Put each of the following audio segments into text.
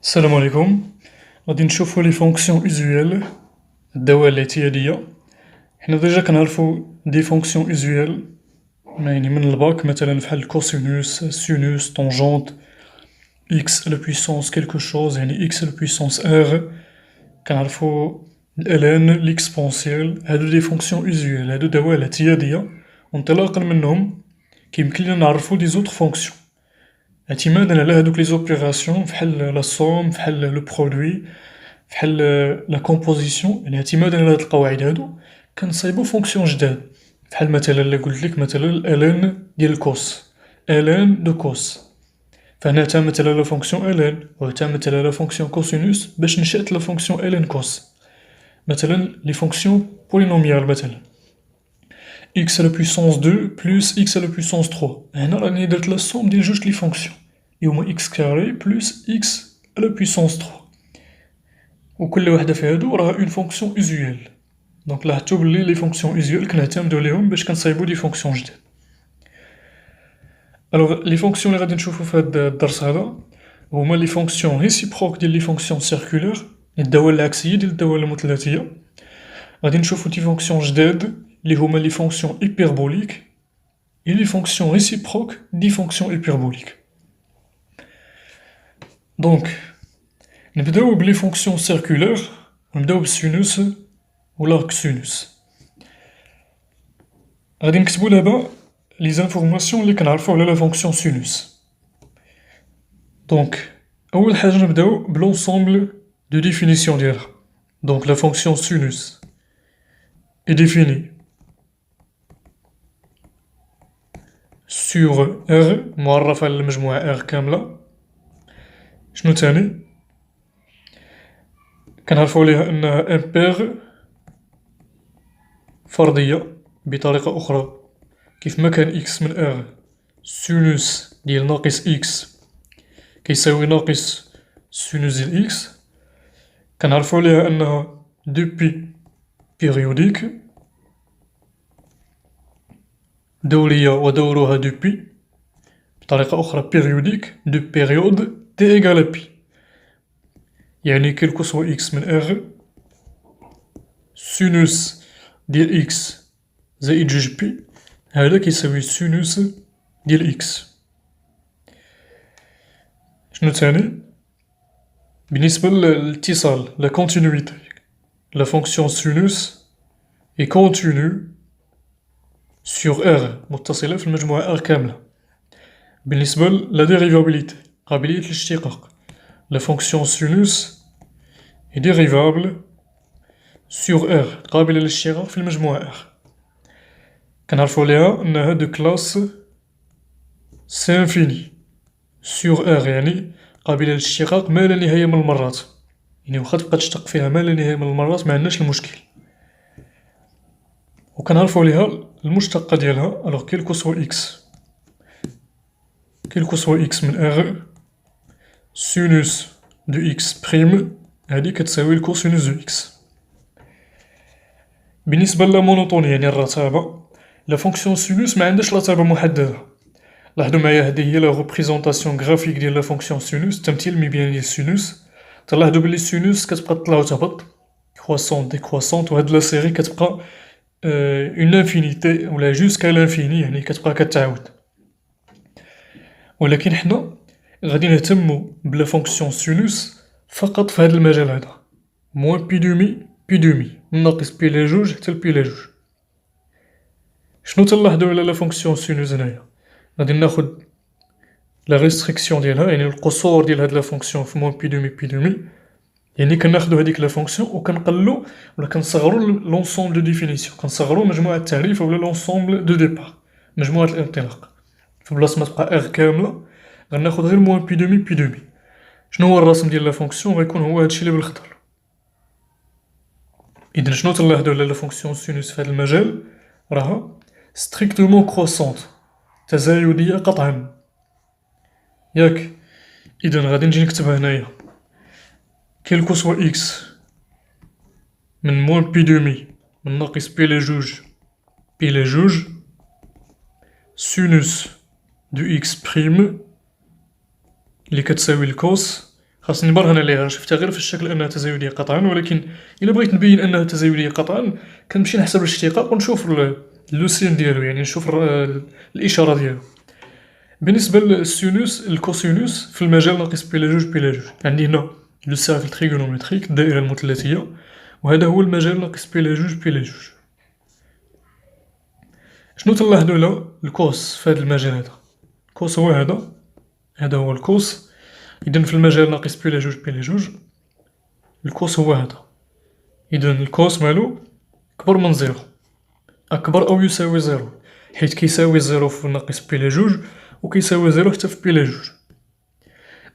السلام عليكم. غادي نشوفو لي فونكسيون اوزويال، الدوال الاعتيادية. حنا ديجا كنعرفو دي فونكسيون اوزويال يعني من الباك، مثلا فحال الكوسينوس، سينوس، طونجونت، اكس على بويسونس كيلكو شوز يعني اكس على بويسونس ار. كنعرفو الالان، ليكسبونسيال، هادو دي فونكسيون اوزويال، هادو دوال اعتيادية. وانطلاقا منهم كيمكن لينا نعرفو دي زوتر فونكسيون اعتمادا على هادوك لي زوبيراسيون، فحال لا سوم، فحال لو برودوي، فحال لا كومبوزيسيون. يعني اعتمادا على هاد القواعد هادو كنصايبو فونكسيون جداد، فحال مثلا الا قلتلك مثلا الان ديال الكوس، الان دو كوس، فهنا اعتمدت على لا فونكسيون الان واعتمدت على لا فونكسيون كوسينوس باش نشأت لا فونكسيون الان كوس. مثلا لي فونكسيون بولينوميال، مثلا x à la puissance 2 plus x à la puissance 3. هنا راني درت لا سوم ديال جوج لي فونكسيون يهما x كاري بلس x à la puissance 3، وكل وحدة في هادو راها اون فونكسيون اوزويال. دونك لاحظتو بلي لي فونكسيون اوزويال كنعتمدو عليهم باش كنصايبو دي فونكسيون جداد. الوغ لي فونكسيون لي غادي نشوفو في هاد الدرس هذا هما لي فونكسيون ريسيبروك ديال لي فونكسيون سيركولير، الدوال العكسية ديال الدوال المثلثية. غادي نشوفو دي فونكسيون جداد لي هما لي فونكسيون هيبربوليك et les fonctions réciproques des fonctions hyperboliques. Donc, نبداو بلي فونكسيون سيركولير، نبداو بالسينوس ولا كسينوس. غادي نكتبو دابا لي زانفورماسيون لي كنعرفو على لا فونكسيون سينوس. دونك أول حاجة نبداو بلونسومبل دو ديفينيسيون ديالها. دونك لا فونكسيون سينوس est définie sur R معرفة على المجموعة R كاملة. شنو تاني؟ كنعرفو ليها أنها امبير فردية بطريقة أخرى، كيف ما كان إكس من R سينوس ديال ناقص إكس كيساوي ناقص سينوس ديال إكس، كنعرفو ليها أنها دو بي بيريوديك دورية ودورها دو بي، بطريقة أخرى بيريوديك دو بيريود تي إيغال بي، يعني كيلكو سوا إكس من R سينوس ديال إكس زائد جوج بي هذا كيساوي سينوس ديال إكس. شنو تاني؟ بالنسبة للاتصال لا كونتينويتي، لا فونكسيون سينوس إي كونتينو سور R متصلة في المجموعة R كاملة. بالنسبة لا ديريفابيليتي، قابلية الاشتقاق، لا فونكسيون سينوس إي ديريفابل سور R قابلة للاشتقاق في المجموعة R. كنعرفو ليها أنها دو كلاس سي انفيني سور R، يعني قابلة للاشتقاق ما لا نهاية من المرات، يعني واخا تبقى تشتق فيها ما لا نهاية من المرات معندناش المشكل. وكنعرفو ليها المشتقة ديالها، ألوغ كيلكو سوا إكس، كيلكو سوا إكس من R سينوس دو إكس بريم هادي كتساوي الكوسينوس دو إكس. بالنسبة لا مونوطونية يعني الرتابة، لا فونكسيون سينوس ما عندهاش رتابة محددة. لاحظوا معايا هذه هي لا ريبريزونطاسيون غرافيك ديال لا فونكسيون سينوس، التمثيل المبياني ديال السينوس. تلاحظوا بلي السينوس كتبقى تطلع وتهبط، كرواسونت ديكرواسونت، وهاد لا سيري كتبقى اون انفينيتي ولا جوسكا لانفيني، يعني كتبقى كتعاود. ولكن حنا غادي نهتمو بلا فونكسيون سينوس فقط في هذا المجال هذا، موان بي دومي بي دومي، من ناقص بي لي جوج حتى لبي لي جوج. شنو تنلاحظو على لا فونكسيون سينوس هنايا؟ غادي ناخد لا ريستريكسيون ديالها، يعني القصور ديال هاد لا فونكسيون في موان بي دومي بي دومي، يعني كناخدو هاديك لا فونكسيون وكنقلو ولا كنصغرو لونسومبل دو ديفينيسيون، كنصغرو مجموعة التعريف ولا لونسومبل دو ديبار، مجموعة الانطلاق. في بلاصة ما تبقى ار كاملة غناخد غير موان بي دومي بي دومي. شنو هو الرسم ديال لا فونكسيون؟ غيكون هو هادشي اللي بالخضر. إذن شنو تنلاحظو على لا فونكسيون سينوس في هاد المجال؟ راها ستريكتومون كروسونت، تزايدية قطعا، ياك؟ إذن غادي نجي نكتبها هنايا كيلكو سوا إكس من موان بي دومي من ناقص بي لي جوج بي لي جوج سينوس دو إكس بريم اللي كتساوي الكوس خاصني نبرهن عليها، شفتها غير في الشكل أنها تزايدية قطعا، ولكن إلا بغيت نبين أنها تزايدية قطعا كنمشي نحسب الاشتقاق ونشوف لو سين ديالو، يعني نشوف الإشارة ديالو. بالنسبة للسينوس الكوسينوس في المجال ناقص بي على جوج بي على جوج، عندي هنا لو سيركل تريغونومتريك الدائرة المثلثية، وهذا هو المجال ناقص بي على جوج بي على جوج. شنو تنلاحظو على الكوس في هذا المجال هذا؟ الكوس هو هذا هو الكوس. إذن في المجال ناقص بي على جوج بي على جوج الكوس هو هذا. إذن الكوس مالو كبر من زيرو، أكبر أو يساوي زيرو، حيت كيساوي زيرو في ناقص بي على جوج وكيساوي زيرو حتى في بي على جوج.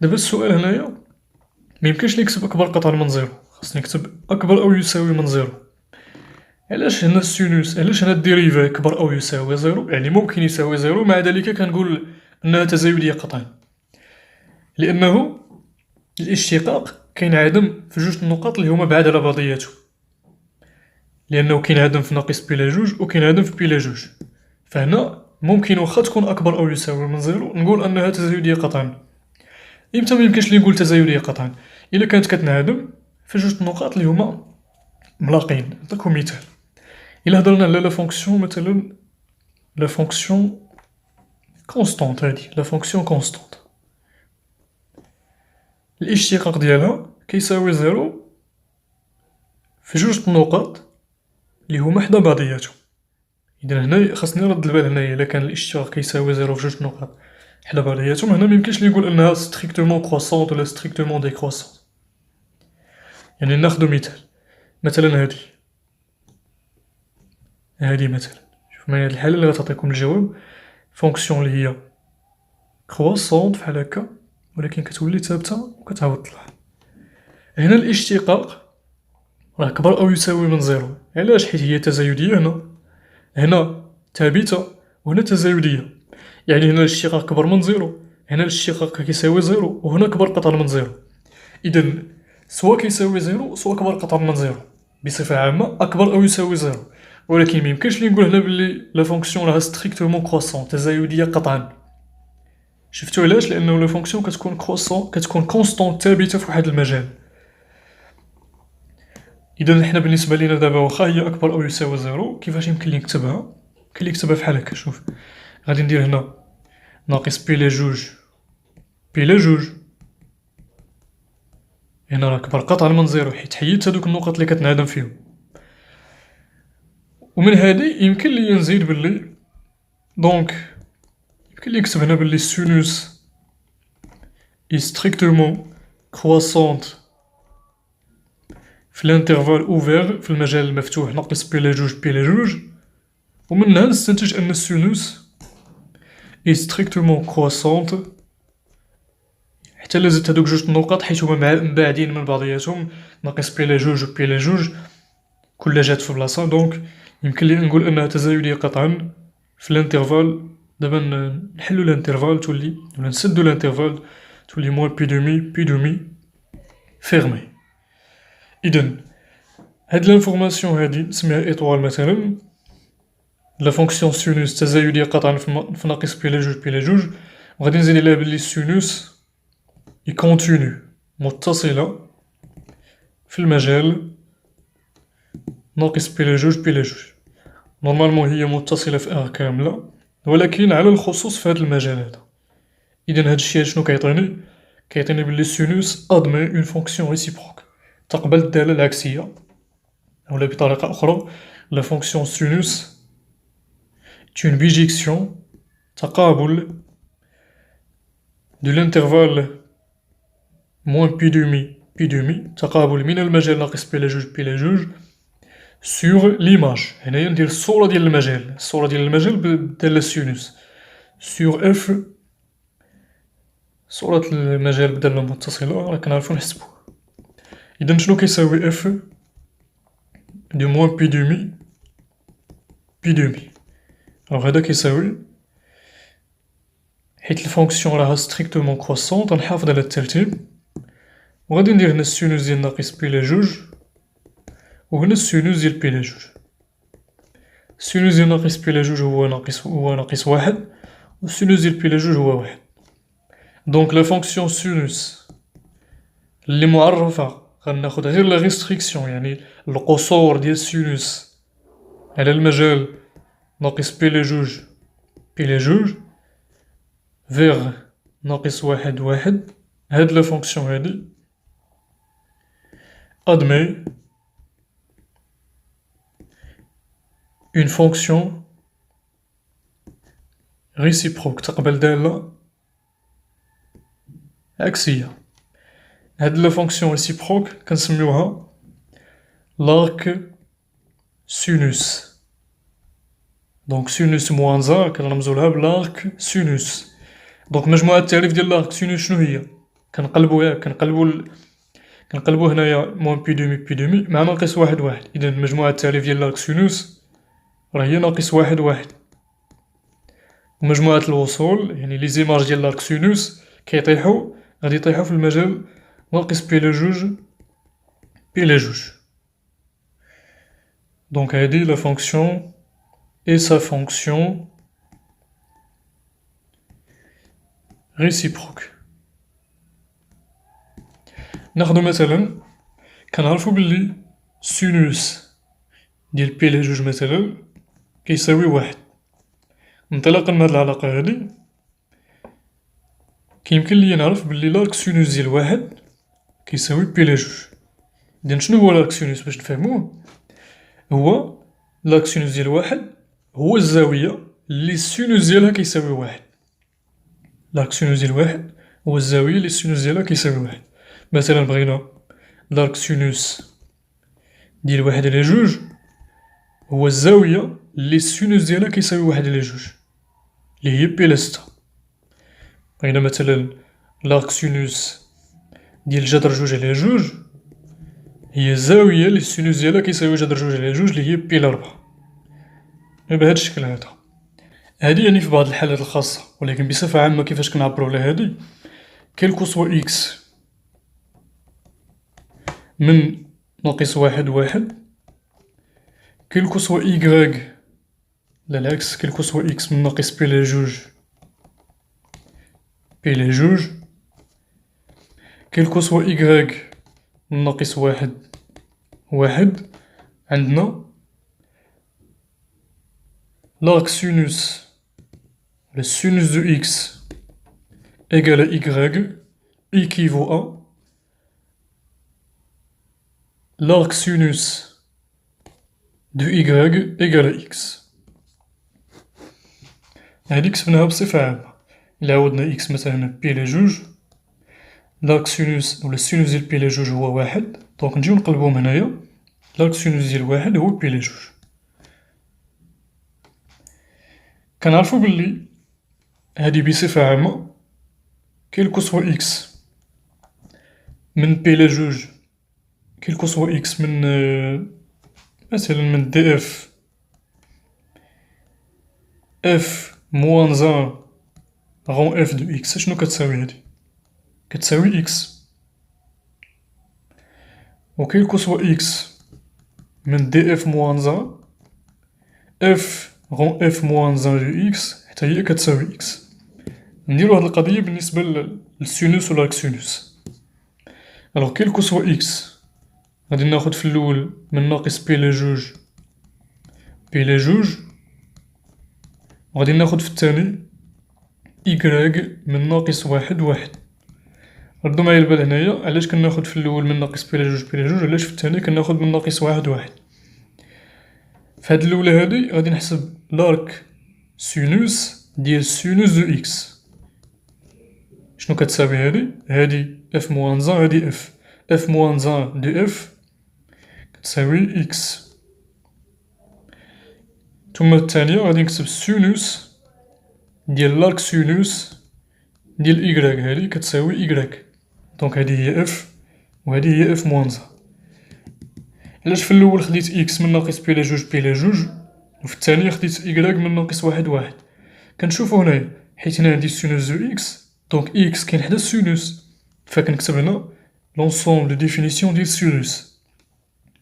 دابا السؤال هنايا ميمكنش نكتب أكبر قطعا من زيرو، خاصني نكتب أكبر أو يساوي من زيرو. علاش هنا السينوس، علاش هنا الديريفا كبر أو يساوي زيرو، يعني ممكن يساوي زيرو، مع ذلك كنقول أنها تزايدية قطعا، لأنه الاشتقاق كينعدم في جوج النقاط اللي هما بعاد على بعضياتهم، لأنه كينعدم في ناقص بي على جوج وكينعدم في بي على جوج. فهنا ممكن واخا تكون أكبر أو يساوي من زيرو نقول أنها تزايدية قطعا. إمتى ميمكنش لي نقول تزايدية قطعا؟ إلا كانت كتنعدم في جوج النقاط اللي هما ملاقين. نعطيكم مثال، إلا هضرنا على لا فونكسيون مثلا، لا فونكسيون كونستونت، هادي لا فونكسيون كونستونت الاشتقاق ديالها كيساوي زيرو في جوج النقط اللي هما حدا بعضياتهم. إذا هنا خاصني نرد البال، هنايا إلا كان الاشتقاق كيساوي زيرو في جوج نقط حدا بعضياتهم، هنا ميمكنش لي نقول أنها ستريكتومون كروسونت ولا ستريكتومون ديكروسونت. يعني ناخدو مثال، مثلا هادي مثلا، شوف معايا هاد الحالة اللي غتعطيكم الجواب، فونكسيون اللي هي كروسونت بحال هكا ولكن كتولي ثابتة وكتعاود تطلع. هنا الاشتقاق راه كبر أو يساوي من زيرو، علاش؟ حيت هي تزايدية، هنا ثابتة وهنا تزايدية، يعني هنا الاشتقاق كبر من زيرو، هنا الاشتقاق كيساوي زيرو، وهنا كبر قطعا من زيرو. إذن سوا كيساوي زيرو سوا كبر قطعا من زيرو، بصفة عامة أكبر أو يساوي زيرو. ولكن ميمكنش لي نقول هنا بلي لا فونكسيون راها ستريكتومون كروسون تزايدية قطعا. شفتو علاش؟ لأنه لا فونكسيون كتكون كروسون، كتكون كونستونت ثابتة في واحد المجال. إذا حنا بالنسبة لينا دابا واخا هي أكبر أو يساوي زيرو، كيفاش يمكن لي نكتبها؟ يمكن لي نكتبها بحال هكا. شوف غادي ندير هنا ناقص بي لا جوج بي لا جوج، هنا راه كبر قطعا من زيرو حيت حيدت هادوك النقط اللي كتنعدم فيهم. ومن هادي يمكن لي نزيد بلي دونك يمكن لي نكتب هنا بلي سينوس إي ستريكتومون كروسونت في الانترفال اوفير، في المجال المفتوح ناقص بي لا جوج بي لا جوج، ومنها نستنتج أن السينوس إي ستريكتومون كروسونت حتى لا زدت هادوك جوج النقط حيت هما مباعدين من بعضياتهم، ناقص بي لا جوج و بي لا جوج كل جات في بلاصة، دونك يمكن لي نقول أنها تزايدية قطعا في الانترفال. دابا نحلو الانترفال تولي، ولا نسدو الانترفال تولي موان بي دومي فيرمي. إذن هاد لانفورماسيون هادي نسميها إطوال مثلا، لا فونكسيون سينوس تزايدية قطعا في ناقص بي لا جوج بي لا جوج، وغادي نزيد عليها بلي سينوس إي كونتينو متصلة في المجال ناقص بي لا جوج بي لا جوج. نورمالمون هي متصلة في ار كاملة، ولكن على الخصوص في هذا المجال هذا. إذن هاد الشيء شنو كيعطيني؟ كيعطيني بلي سينوس أدمي اون فونكسيون ريسيبروك، تقبل الدالة العكسية، أولا بطريقة أخرى لا فونكسيون سينوس اون بيجيكسيون، تقابل دو لانترفال موان بي دومي، تقابل من المجال ناقص بي لا جوج بي لا جوج سور ليماج. هنايا ندير الصورة ديال المجال، الصورة ديال المجال بالدالة سينوس سور اف، صورة المجال بدالة متصلة راه كنعرفو نحسبوها. إذا شنو كيساوي اف دو موان بي دومي؟ الوغ هدا كيساوي، حيت الفونكسيون راها ستريكتومون كروسونت غنحافظ على الترتيب، وغادي ندير هنا السينوس ديال ناقص بي لا جوج وهنا السينوس ديال بي لا جوج. السينوس ديال ناقص بي لا جوج هو ناقص واحد، والسينوس ديال بي لا جوج هو واحد. دونك لا فونكسيون سينوس اللي معرفة غناخد غير لا ريستريكسيون، يعني القصور ديال السينوس على المجال ناقص بي لي جوج بي لي جوج فيغ ناقص واحد واحد. هاد لا فونكسيون هادي admet une fonction réciproque، تقبل دالة عكسية. هاد لا فونكسيون réciproque كنسميوها l'arc sinus. دونك سينوس موان زا كنرمزولها بلارك سينوس. دونك مجموعة التعريف ديال لارك سينوس شنو هي؟ كنقلبو هنايا موان بي دومي بي دومي مع ناقص واحد واحد. إذا مجموعة التعريف ديال لارك سينوس راه هي ناقص واحد واحد. ومجموعة الوصول يعني لي زيماج ديال لارك سينوس غادي يطيحو في المجال ناقص بي لي جوج بي لي جوج. دونك هادي لا فونكسيون et sa fonction réciproque. ناخدو مثلا كنعرفو بلي سينوس ديال بي لي جوج مثلا كيساوي واحد. انطلاقا من هاد العلاقة هادي كيمكن ليا نعرف بلي لارك سينوس ديال واحد كيساوي بي لي جوج. إذن شنو هو لارك سينوس باش نفهموه؟ هو لارك سينوس ديال واحد هو الزاوية اللي السينوس ديالها كيساوي واحد. لارك سينوس ديال واحد هو الزاوية اللي السينوس ديالها كيساوي واحد. مثلا بغينا لارك سينوس ديال واحد على جوج هو الزاوية اللي السينوس ديالها كيساوي واحد على جوج اللي هي بي لستا. بغينا مثلا لارك سينوس ديال جذر جوج على جوج هي الزاوية اللي السينوس ديالها كيساوي جذر جوج على جوج اللي هي بي لربعة. بهاد الشكل هذا. هادي يعني في بعض الحالات الخاصة، ولكن بصفة عامة كيفاش كنعبرو على هادي كيلكو سوا إكس من ناقص واحد واحد كيلكو سوا إيكغيك لا العكس كيلكو سوا إكس من ناقص بي لي جوج بي لي جوج كيلكو سوا إيكغيك من ناقص واحد واحد. عندنا l'arc sinus le sinus de x égale à y équivaut à l'arc sinus de y égale à x. هادي كتبناها بصفة عامة. إلا عاودنا x مثلا بي لي جوج l'arc sinus ولا السينوس ديال بي لي جوج هو واحد. دونك نجيو نقلبوهم هنايا l'arc sinus ديال واحد هو بي لي جوج. كنعرفو بلي هادي بصفة عامة كيلكو سوا إكس من بي لي جوج كيلكو سوا إكس من مثلا من دي اف موان زان غون اف دو إكس. شنو كتساوي هادي؟ كتساوي إكس. و كيلكو سوا إكس من دي اف موان زان اف غون اف موان زان دو إكس حتى هي كتساوي إكس. نديرو هاد القضية بالنسبة للسينوس و لارك سينوس. الوغ كيلكو سوا إكس غادي ناخد في اللول من ناقص بي لي جوج بي لي جوج وغادي ناخد في التاني إيكغيك من ناقص واحد واحد. ردو معايا البال هنايا علاش كناخد في اللول من ناقص بي لي جوج بي لي جوج علاش في التاني كناخد من ناقص واحد واحد. في هاد اللولة هادي غادي نحسب لارك سينوس ديال سينوس دو إكس. شنو كتساوي هادي اف موان زان هادي اف موان زان دو اف كتساوي إكس. ثم الثانية غادي نكتب سينوس ديال لارك سينوس ديال إيكغيك هادي كتساوي إيكغيك. دونك هادي هي اف و هادي هي اف موان زان. علاش في الأول خديت إكس من ناقص بي لي جوج بي لي جوج وفي الثانية خديت إيكغيك من ناقص واحد واحد؟ كنشوفو هنايا حيت هنا عندي سينوس دو إكس دونك إكس كاين حدا السينوس فكنكتب هنا لونسومبل دو ديفينيسيون ديال سينوس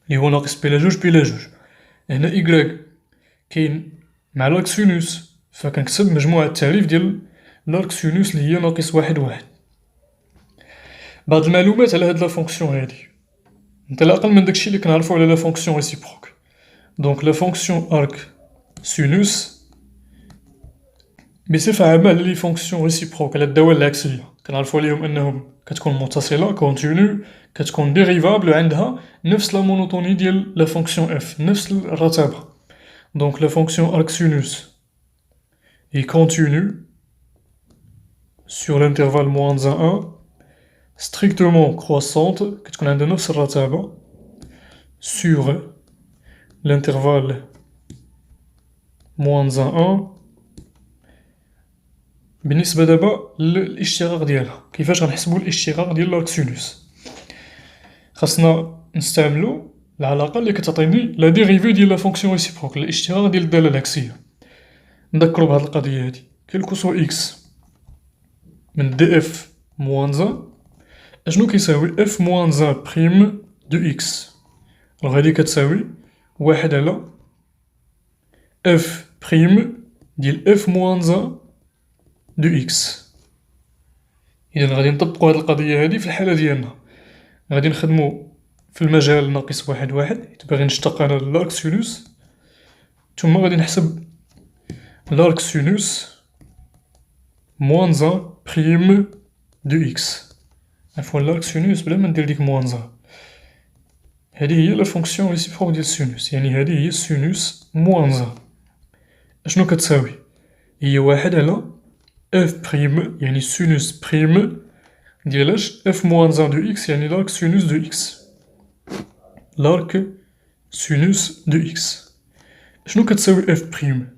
لي هو ناقص بي لي جوج بي لي جوج. هنا إيكغيك كاين مع لارك سينوس فكنكتب مجموعة التعريف ديال لارك سينوس لي هي ناقص واحد واحد. بعض المعلومات على هاد لا فونكسيون هادي، نتا على الأقل من داكشي اللي كنعرفو على لا فونكسيون ريسيبروك. دونك لا فونكسيون أرك سينوس بصفة عامة على لي فونكسيون ريسيبروك، على الدوال العكسية، كنعرفو عليهم أنهم كتكون متصلة كونتينو، كتكون ديريفابل و عندها نفس لا مونوطوني ديال لا فونكسيون اف، نفس الرتابة. دونك لا فونكسيون أرك سينوس هي continue sur l'intervalle moins 1 strictement croissante كتكون عندها نفس الرتابة sur l'intervalle moins 1. بالنسبة دابا للاشتقاق ديالها، كيفاش غنحسبو الاشتقاق ديال لارك سينوس؟ خاصنا نستعملو العلاقة اللي كتعطيني لا ديريفي ديال لا فونكسيون ريسيبروك، الاشتقاق ديال الدالة العكسية. نذكرو بهاد القضية هادي، كيل كو سوا إكس من دي اف موان زان أشنو كيساوي اف موان زان بريم دو إكس. ألوغ هادي كتساوي واحد على اف بريم ديال اف موان زان دو إكس. إذا غادي نطبقو هاد القضية هادي في الحالة ديالنا، غادي نخدمو في المجال ناقص واحد واحد حيت باغي نشتق أنا لارك سينوس، ثم غادي نحسب لارك سينوس موان زان بريم دو إكس. عفوا لارك سينوس بلا ما ندير ديك موان زان، هادي هي لا فونكسيون ريسيبروك ديال سينوس، يعني هادي هي سينوس موان زان. أشنو كتساوي؟ هي واحد على اف بريم يعني سينوس بريم ديال اف موان زان دو إكس، يعني لارك سينوس دو إكس. لارك سينوس دو إكس شنو كتساوي اف بريم؟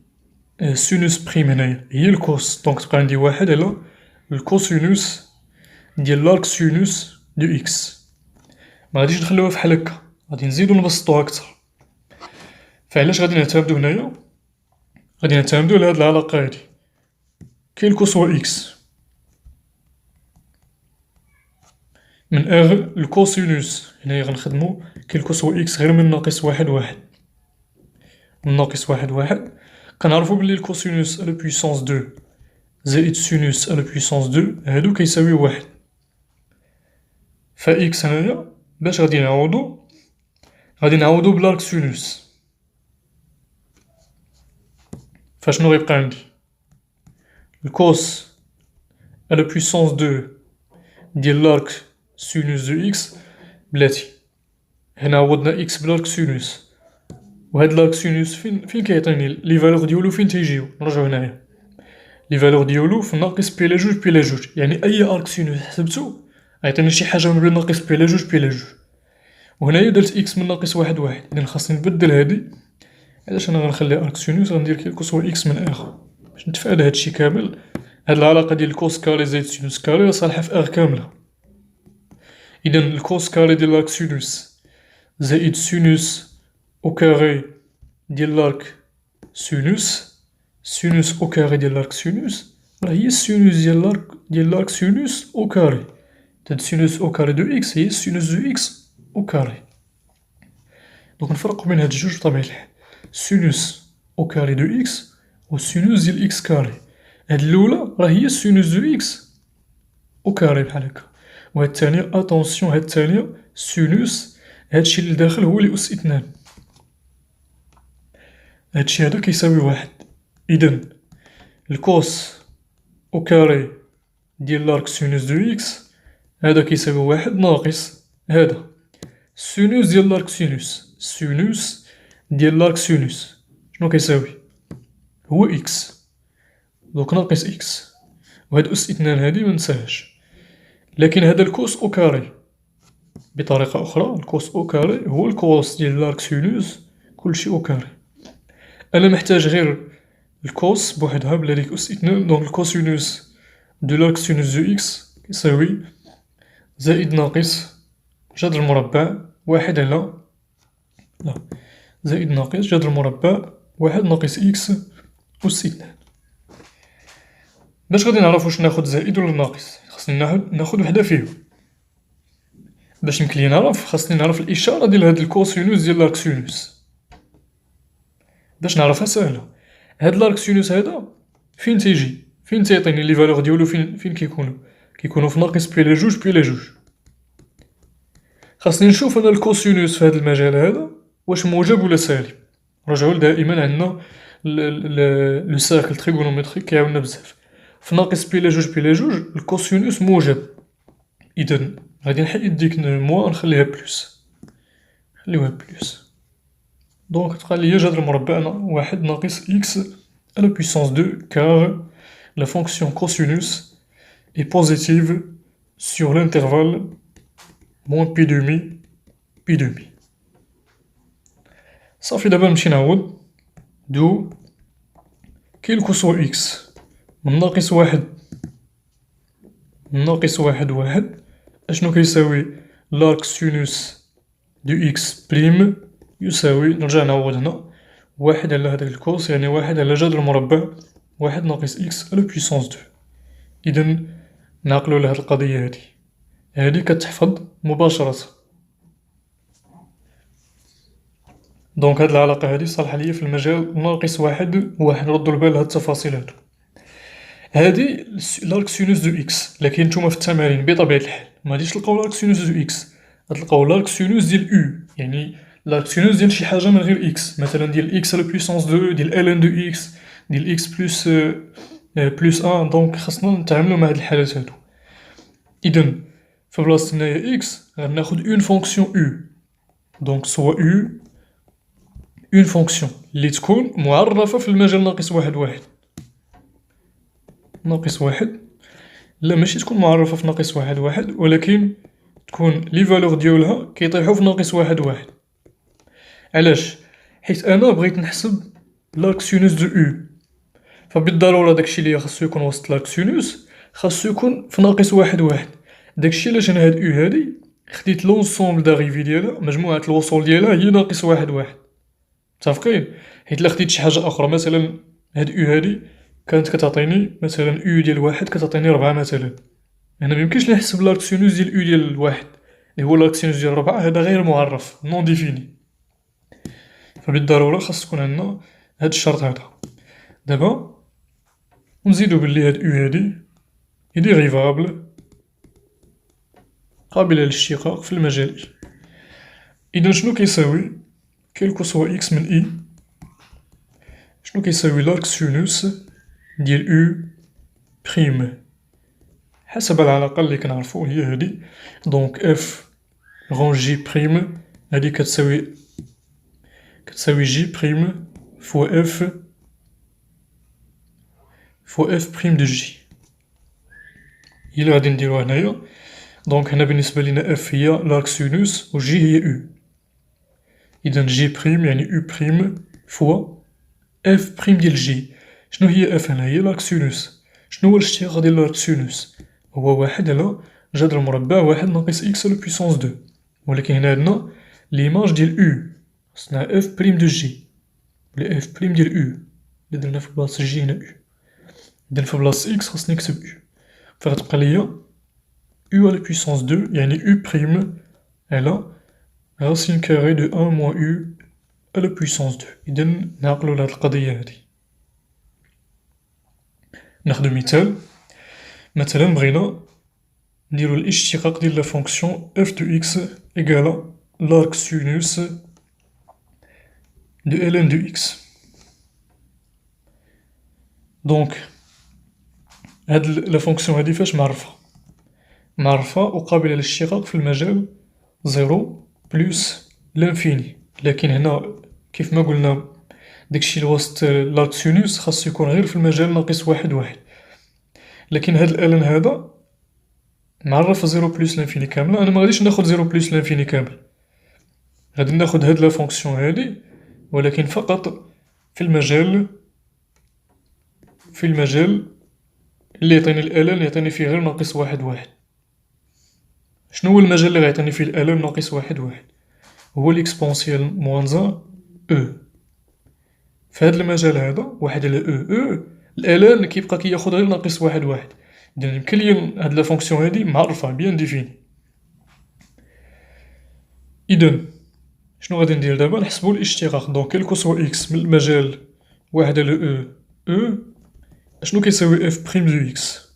سينوس بريم هنايا هي الكوس، دونك تبقى عندي واحد على الكوسينوس ديال لارك سينوس دو إكس. مغاديش نخليوها فحال هكا، غادي نزيدو نبسطوها أكتر. فعلاش غادي نعتمدو هنايا؟ غادي نعتمدو على هاد العلاقة هادي، كاين كوسوا إكس من اغ الكوسينوس، هنايا غنخدمو كاين كوسوا إكس غير من ناقص واحد واحد. من ناقص واحد واحد كنعرفو بلي الكوسينوس على بويسونس دو زائد سينوس على بويسونس دو هادو كيساويو واحد. فا إكس هنايا باش غادي نعوضو بلارك سينوس، فاشنو غيبقى عندي؟ الكوس على بويسونس دو ديال لارك سينوس دو إكس بلاتي. هنا عوضنا إكس بلارك سينوس، وهاد لارك سينوس فين كيعطيني لي فالور ديالو؟ فين تيجيو؟ نرجعو هنايا، لي فالور ديالو في ناقص بي لا جوج بي لا جوج، يعني أي أرك سينوس حسبتو غيعطيني شي حاجة ما بين ناقص بي لا جوج بي لا جوج. وهنايا درت إكس من ناقص واحد واحد، إذن خاصني نبدل هادي. علاش أنا غنخلي أرك سينوس غندير كيلكو سوا إكس من إغ باش نتفادى هادشي كامل. هاد العلاقة ديال الكوس كاري زائد سينوس كاري صالحة في إغ كاملة. إذن الكوس كاري ديال لارك سينوس زائد سينوس أو كاري ديال لارك سينوس، سينوس أو كاري ديال لارك سينوس راه هي السينوس ديال لارك سينوس أو كاري. هاد سينوس أو كاري دو إكس هي سينوس دو إكس أو كاري. دونك نفرقو بين هاد الجوج بطبيعة الحال، سينوس أو كاري دو إكس و سينوس ديال إكس كاري. هاد الأولى راه هي سينوس دو إكس أو كاري بحال هكا، و هاد التانية أطونسيون هاد التانية سينوس هادشي اللي داخل هو لي أس اثنان، هادشي هادا كيساوي واحد. إذن الكوس أو كاري ديال لارك سينوس دو إكس هادا كيساوي واحد ناقص هادا سينوس ديال لارك سينوس، سينوس ديال لارك سينوس شنو كيساوي؟ هو إكس، دوك ناقص إكس، وهاد أس اثنان هادي منساهاش. لكن هادا الكوس أو كاري بطريقة أخرى، الكوس أو كاري هو الكوس ديال لارك سينوس كلشي أو كاري. أنا محتاج غير الكوس بوحدها بلا ديك أس اثنان، دونك الكوسينوس دو لارك سينوس دو إكس يساوي زائد ناقص جذر مربع واحد على زائد ناقص جذر مربع واحد ناقص إكس أس اثنان. باش غادي نعرف واش ناخد زائد ولا ناقص خاصني ناخد وحدة فيهم. باش يمكن لي نعرف خاصني نعرف الإشارة ديال هاد الكوسينوس ديال لارك سينوس. باش نعرفها ساهلة، هاد لارك سينوس هادا فين تيجي؟ فين تيعطيني لي فالور ديالو؟ فين كيكونو في ناقص بي لا جوج بي لا جوج. خاصني نشوف أنا الكوسينوس في هاد المجال هذا واش موجب ولا سالب. نرجعو دائما عندنا لو سيركل تريغونومتريك كيعاوننا بزاف. في ناقص بلا جوج الكوسينوس موجب، إذا غادي نحيد ديك موا نخليها بلوس، نخليوها بلوس. دونك تبقى ليا جذر مربع واحد ناقص إكس على بويسونس دو كار لا فونكسيون كوسينوس est positive sur l'intervalle moins pi demi pi demi. صافي دابا نمشي نعوض دو كيل كوسوا إكس من ناقص واحد واحد أشنو كيساوي لارك سينوس دو إكس بريم يساوي، نرجع نعوض هنا، واحد على هداك الكوس يعني واحد على جذر مربع واحد ناقص إكس على بويسونس دو. إذا نعقلو على هاد القضية هادي كتحفظ مباشرة. دونك هاد العلاقة هادي صالحة ليا في المجال ناقص واحد ردو البال لهاد التفاصيل هادو. هادي لارك سينوس دو إكس، لكن نتوما في التمارين بطبيعة الحال مغاديش تلقاو لارك سينوس دو إكس، غتلقاو لارك سينوس ديال أو، يعني لارك سينوس ديال شي حاجة من غير إكس، مثلا ديال إكس على بويسونس دو، ديال ألان دو إكس، ديال إكس بلوس أن. دونك خاصنا نتعاملو مع هاد الحالات هادو. إذا في بلاصة هنايا إكس غناخد أون فونكسيون أو، دونك سوا أو أون فونكسيون اللي تكون معرفة في المجال ناقص واحد. ناقص واحد لا ماشي تكون معرفة في ناقص واحد ولكن تكون لي فالور ديالها كيطيحو في ناقص واحد. علاش؟ حيت أنا بغيت نحسب لارك سينوس دو أو، فبالضرورة داكشي لي خاصو يكون وسط لارك سينوس خاصو يكون في ناقص واحد. داكشي علاش أنا هاد أو هادي خديت لونسومبل داريفي ديالها، مجموعة الوصول ديالها هي ناقص واحد. متفقين؟ حيت إلا خديت شي حاجة أخرى مثلا هاد أو هادي كانت كتعطيني مثلا أو ديال واحد كتعطيني ربعة مثلا، أنا ميمكنش نحسب لارك سينوس ديال أو ديال واحد اللي هو لارك سينوس ديال ربعة، هذا غير معرف نون ديفيني، فبالضرورة خاص تكون عندنا هاد الشرط هذا. دابا نزيدو بلي هاد أو هادي هي ديريفابل قابلة للاشتقاق في المجال. إذا شنو كيساوي كيلكو سوا إكس من إي، شنو كيساوي لارك سينوس ديال أو بريم حسب العلاقة اللي كنعرفو هي هادي. دونك اف غون جي بريم هادي كتساوي جي بريم فوا اف بريم دو جي، هي اللي غادي نديروها هنايا. دونك هنا بالنسبة لينا اف هي لارك سينوس و جي هي او، إذا جي بريم يعني او بريم فوا اف بريم ديال جي. شنو هي اف هنا؟ هي لارك سينوس. شنو هو الاشتقاق ديال لارك سينوس؟ هو واحد على جذر مربع واحد ناقص إكس على بويسونس دو، ولكن هنا عندنا ليماج ديال أو خصنا اف بريم دو جي ولا اف بريم ديال أو اللي درنا في بلاصة جي هنا أو، إذا في بلاصة إكس خصني نكتب أو، فغتبقى ليا أو على بويسونس دو يعني أو بريم على راسين كاري دو أن موان أو على بويسونس دو. إذا نعقلو لهاد القضية هادي. ناخدو مثلا بغينا نديرو الاشتقاق ديال لا فونكسيون اف دو إكس إيكالا لارك سينوس دو ألان دو إكس. دونك هاد لا فونكسيون هادي فاش معرفة وقابلة للاشتقاق في المجال زيرو بلوس لانفيني، لكن هنا كيف ما قلنا داكشي الوسط لارك سينوس خاصو يكون غير في المجال ناقص واحد. لكن هاد الألان هذا معرف زيرو بلوس لانفيني كاملة، أنا مغاديش ناخد زيرو بلوس لانفيني كامل، غادي ناخد هاد لا فونكسيون هادي ولكن فقط في المجال اللي يعطيني الألان يعطيني فيه غير ناقص واحد. شنو هو المجال اللي غيعطيني فيه الألان ناقص واحد؟ هو ليكسبونسيال موان زان أو. في هاد المجال هذا واحد على أو الألان كيبقى كياخد غير ناقص واحد. إذا يمكن ليا هاد لا فونكسيون هادي معرفة بيان ديفيني. إذا شنو غادي ندير دابا؟ نحسبو الاشتقاق. دونك كيلكو سوا إكس من المجال واحد على أو شنو كيساوي اف بريم دو إكس؟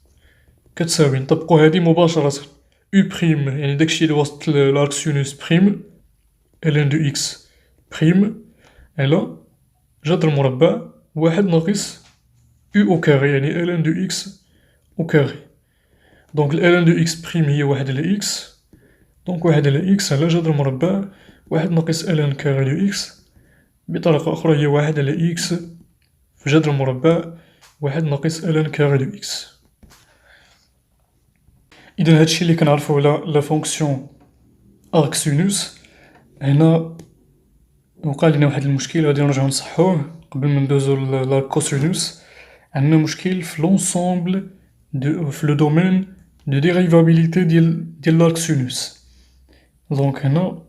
كتساوي نطبقو هادي مباشرة U بريم يعني داكشي لي وسط الارك سينوس بريم ln دو إكس بريم على جذر مربع واحد ناقص U أو كاري يعني ln دو إكس أو كاري. دونك ln دو إكس بريم هي واحد على إكس، دونك واحد على إكس على جذر مربع واحد ناقص ln كاري دو إكس، بطريقة أخرى هي واحد على إكس في جذر مربع واحد ناقص ln كاري دو إكس. إذا هادشي لي كنعرفو على لا فونكسيون أرك سينوس. هنا وقع لينا واحد المشكل غادي نرجعو نصحوه قبل ما ندوزو لا كوسينوس. عندنا مشكل في لونسومبل في لو دومين دو ديريفابيليتي ديال لارك سينوس. دونك هنا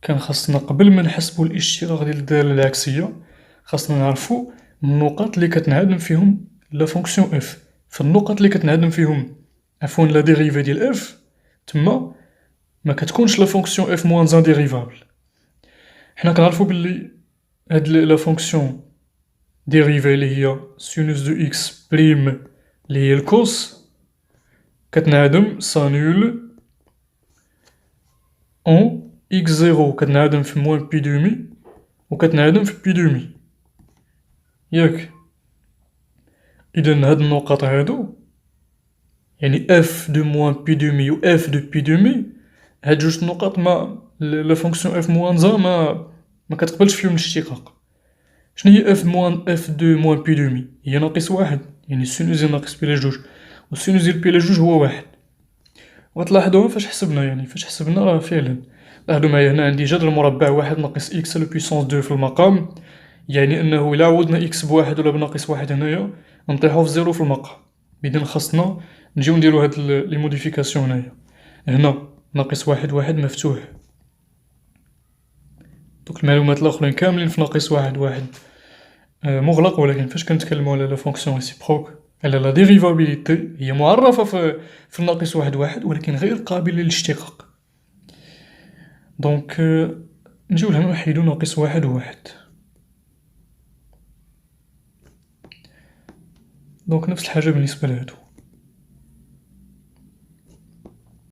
كان خاصنا قبل ما نحسبو الاشتراك ديال الدالة العكسية خاصنا نعرفو النقط لي كتنعدم فيهم لا فونكسيون اف. فالنقط لي كتنعدم فيهم عفوا لا ديريفي ديال اف تما ما كتكونش لا فونكسيون اف موان ان ديريفابل. حنا كنعرفو بلي هاد لا فونكسيون ديريفي لي هي سينوس دو إكس بريم لي هي الكوس كتنعدم سانول اون إكس زيرو كتنعدم في موان بي دومي و كتنعدم في بي دومي ياك. إذا هاد النقط هادو يعني اف دو موان بي دومي و اف دو بي دومي هاد جوج نقط ما لا فونكسيون اف موان زا ما كتقبلش فيهم الاشتقاق. شنو هي اف موان اف دو موان بي دومي؟ هي ناقص واحد يعني السينوس ديال ناقص بي على جوج و السينوس ديال بي على جوج هو واحد. وغتلاحظوها فاش حسبنا يعني فاش حسبنا راه فعلا لاحظو معايا هنا عندي جذر مربع واحد ناقص إكس على بويسونس دو في المقام، يعني أنه إلا عوضنا إكس بواحد ولا بناقص واحد هنايا نطيحو في زيرو في المقام. إذن خاصنا نجيو نديرو هاد لي موديفيكاسيون هنايا. هنا ناقص واحد واحد مفتوح، دوك المعلومات الآخرين كاملين في ناقص واحد واحد مغلق. ولكن فاش كنتكلمو على لا فونكسيون ريسيبروك على لا ديريفابيليتي هي معرفة في الناقص واحد واحد ولكن غير قابلة للاشتقاق. دونك نجيو لهنا نحيدو ناقص واحد وواحد. دونك نفس الحاجة بالنسبة لهادو.